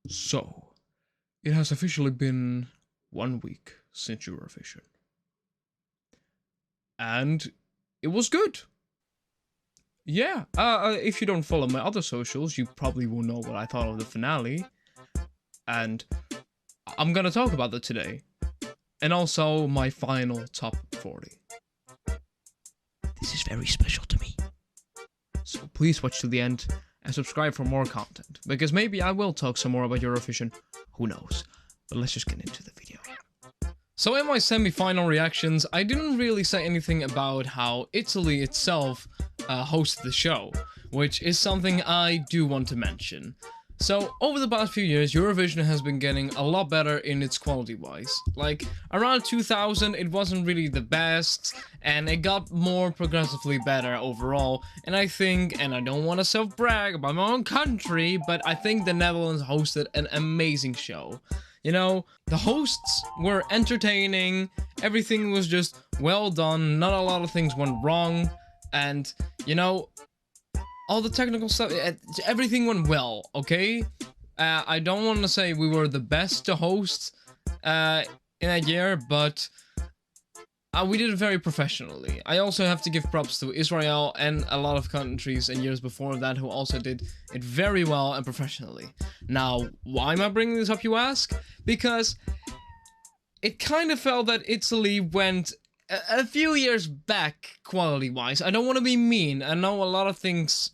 So, it has officially been 1 week since Eurovision. And it was good. Yeah, if you don't follow my other socials, you probably will know what I thought of the finale. And I'm gonna talk about that today. And also my final top 40. This is very special to me. So please watch to the end and subscribe for more content, because maybe I will talk some more about Eurovision, who knows. But let's just get into the video. So in my semi-final reactions, I didn't really say anything about how Italy itself hosted the show, which is something I do want to mention. So, over the past few years, Eurovision has been getting a lot better in its quality-wise. Like, around 2000, it wasn't really the best, and it got more progressively better overall. And I think, and I don't want to self-brag about my own country, but I think the Netherlands hosted an amazing show. You know, the hosts were entertaining, everything was just well done, not a lot of things went wrong, and, you know, all the technical stuff, everything went well, okay? I don't want to say we were the best to host in a year, but we did it very professionally. I also have to give props to Israel and a lot of countries and years before that who also did it very well and professionally. Now, why am I bringing this up, you ask? Because it kind of felt that Italy went a few years back, quality-wise. I don't want to be mean. I know a lot of things,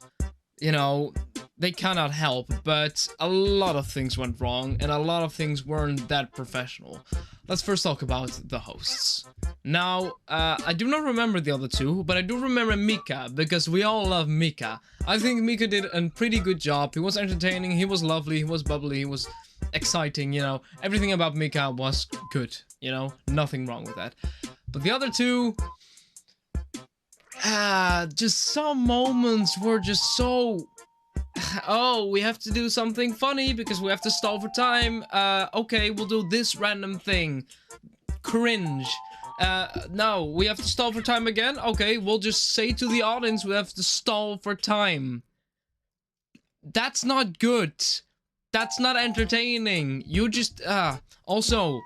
you know, they cannot help, but a lot of things went wrong, and a lot of things weren't that professional. Let's first talk about the hosts. Now, I do not remember the other two, but I do remember Mika, because we all love Mika. I think Mika did a pretty good job. He was entertaining, he was lovely, he was bubbly, he was exciting, you know. Everything about Mika was good, you know, nothing wrong with that. But the other two, just some moments were just so, oh, we have to do something funny because we have to stall for time. Okay, we'll do this random thing. Cringe. No, we have to stall for time again? Okay, we'll just say to the audience we have to stall for time. That's not good. That's not entertaining. You just, also,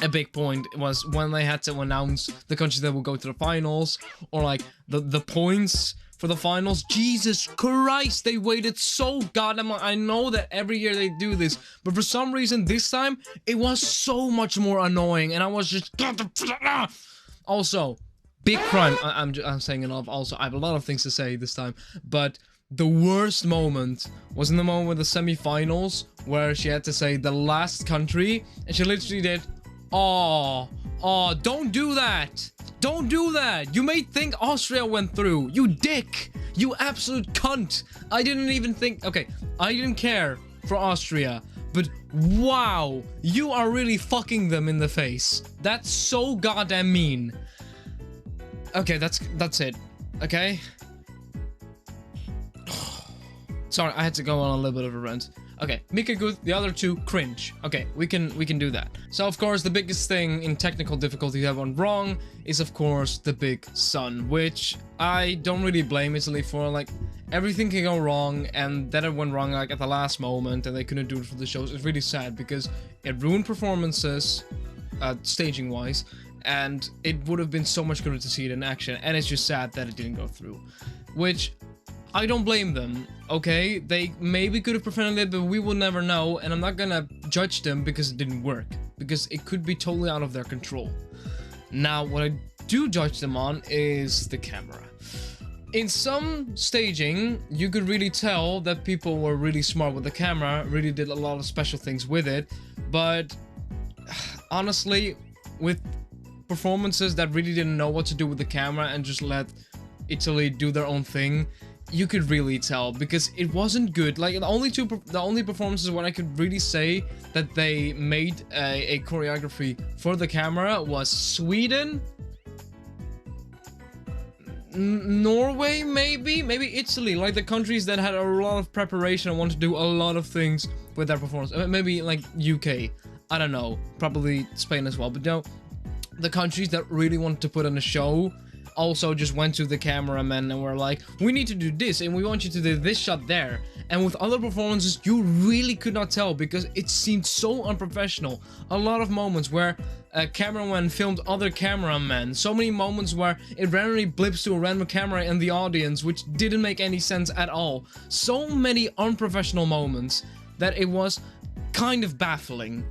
a big point was when they had to announce the countries that will go to the finals, or like the points for the finals. Jesus Christ, they waited so goddamn long. I know that every year they do this, but for some reason this time it was so much more annoying, and I was just also big crime. I'm saying enough. Also, I have a lot of things to say this time, but the worst moment was in the moment with the semi-finals where she had to say the last country, and she literally did, oh, don't do that. Don't do that. You may think Austria went through. You dick. You absolute cunt. I didn't even think, okay, I didn't care for Austria, but wow, you are really fucking them in the face. That's so goddamn mean. Okay, that's it. Okay? Sorry, I had to go on a little bit of a rant. Okay, Mika good, the other two cringe. Okay, we can do that. So of course the biggest thing in technical difficulty that went wrong is of course the big sun, which I don't really blame Italy for. Like, everything can go wrong, and that it went wrong like at the last moment and they couldn't do it for the shows. It's really sad because it ruined performances, staging wise, and it would have been so much gooder to see it in action, and it's just sad that it didn't go through. Which, I don't blame them, okay? They maybe could have prevented it, but we will never know, and I'm not gonna judge them because it didn't work, because it could be totally out of their control. Now, what I do judge them on is the camera. In some staging, you could really tell that people were really smart with the camera, really did a lot of special things with it, but honestly, with performances that really didn't know what to do with the camera and just let Italy do their own thing, you could really tell, because it wasn't good. Like, the only performances where I could really say that they made a choreography for the camera was Sweden, Norway, maybe Italy, like the countries that had a lot of preparation and wanted to do a lot of things with their performance. Maybe like UK, I don't know, probably Spain as well, but no, the countries that really wanted to put on a show also just went to the cameraman and were like, we need to do this and we want you to do this shot there. And with other performances, you really could not tell because it seemed so unprofessional. A lot of moments where a cameraman filmed other cameramen. So many moments where it randomly blips to a random camera in the audience, which didn't make any sense at all. So many unprofessional moments that it was kind of baffling.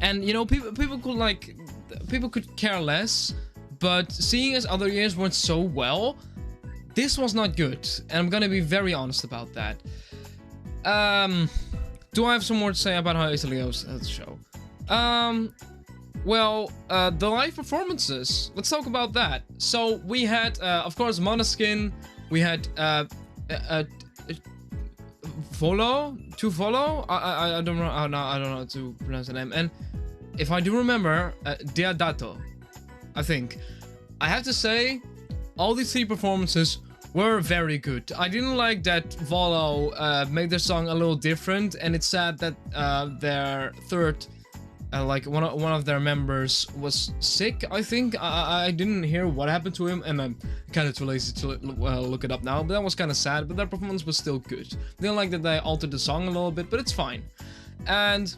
And you know, people could care less, but seeing as other years went so well, this was not good, and I'm gonna be very honest about that. Do I have some more to say about how Italy hosts the show? Well, the live performances. Let's talk about that. So we had, of course, Måneskin. We had Follow. I don't know. I don't know how to pronounce the name. And if I do remember, Deodato, I think. I have to say, all these three performances were very good. I didn't like that Volo made their song a little different, and it's sad that their third, like one of their members was sick. I think I didn't hear what happened to him, and I'm kind of too lazy to look it up now. But that was kind of sad. But their performance was still good. Didn't like that they altered the song a little bit, but it's fine. And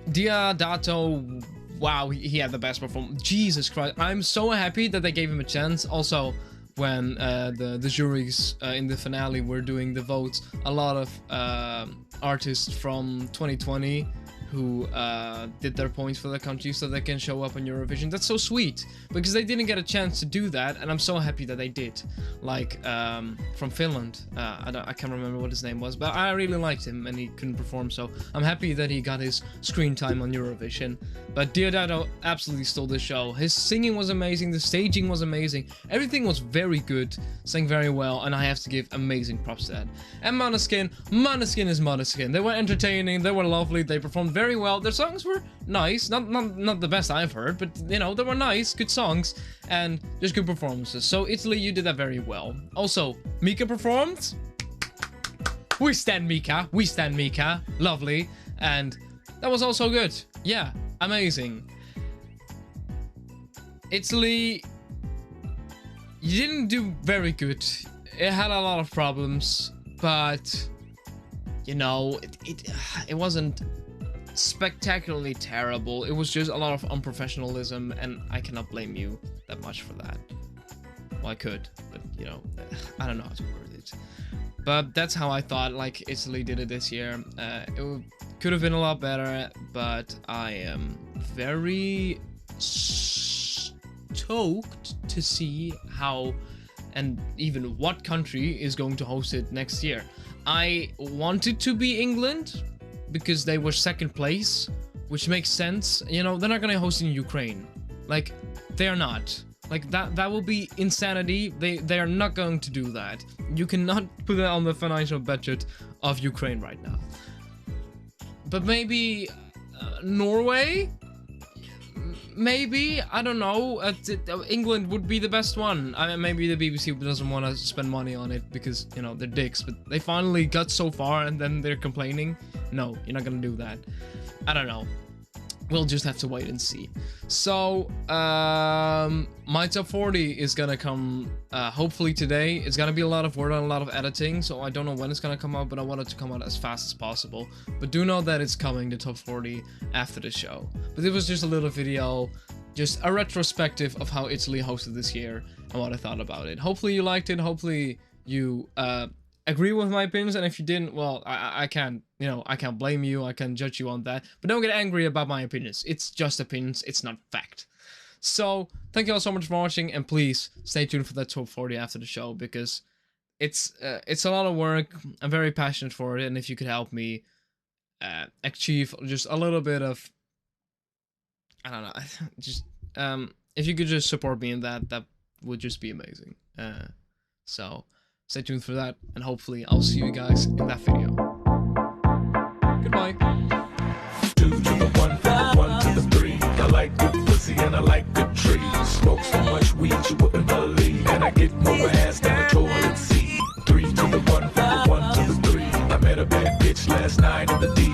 Deodato, wow, he had the best performance. Jesus Christ, I'm so happy that they gave him a chance. Also, when the juries in the finale were doing the votes, a lot of artists from 2020 who did their points for their country so they can show up on Eurovision. That's so sweet, because they didn't get a chance to do that, and I'm so happy that they did. Like, from Finland, I can't remember what his name was, but I really liked him, and he couldn't perform, so I'm happy that he got his screen time on Eurovision. But Deodato absolutely stole the show. His singing was amazing, the staging was amazing, everything was very good, sang very well, and I have to give amazing props to that. And Måneskin is Måneskin. They were entertaining, they were lovely, they performed very well. Their songs were nice, not the best I've heard, but you know, they were nice, good songs, and just good performances. So Italy, you did that very well. Also, Mika performed. We stand Mika, lovely, and that was also good. Yeah, amazing. Italy, you didn't do very good. It had a lot of problems, but you know, it wasn't spectacularly terrible. It was just a lot of unprofessionalism, and I cannot blame you that much for that. Well, I could, but you know, I don't know how to word it. But that's how I thought, like, Italy did it this year. It could have been a lot better, but I am very stoked to see how and even what country is going to host it next year. I wanted to be England, because they were second place, which makes sense. You know, they're not gonna host in Ukraine. Like, they are not. Like, that will be insanity. They are not going to do that. You cannot put that on the financial budget of Ukraine right now. But maybe Norway? Maybe, I don't know. England would be the best one. I mean, maybe the BBC doesn't want to spend money on it because, you know, they're dicks, but they finally got so far and then they're complaining. No, you're not gonna do that. I don't know. We'll just have to wait and see. So, my top 40 is gonna come, hopefully today. It's gonna be a lot of work and a lot of editing, so I don't know when it's gonna come out, but I want it to come out as fast as possible. But do know that it's coming, the top 40, after the show. But it was just a little video, just a retrospective of how Italy hosted this year and what I thought about it. Hopefully you liked it, hopefully you, agree with my opinions, and if you didn't, well, I can't, you know, I can't blame you, I can't judge you on that, but don't get angry about my opinions. It's just opinions, it's not fact. So, thank you all so much for watching, and please stay tuned for that top 40 after the show, because it's a lot of work. I'm very passionate for it, and if you could help me achieve just a little bit of, I don't know, just, if you could just support me in that, that would just be amazing. So, stay tuned for that, and hopefully I'll see you guys in that video. Goodbye. 2 to the 1, from the 1 to the 3. I like good pussy and I like good trees. Smoke so much weed you wouldn't believe, and I get more ass than a toilet seat. 3 to the 1, from the 1 to the 3. I met a bad bitch last night in the D.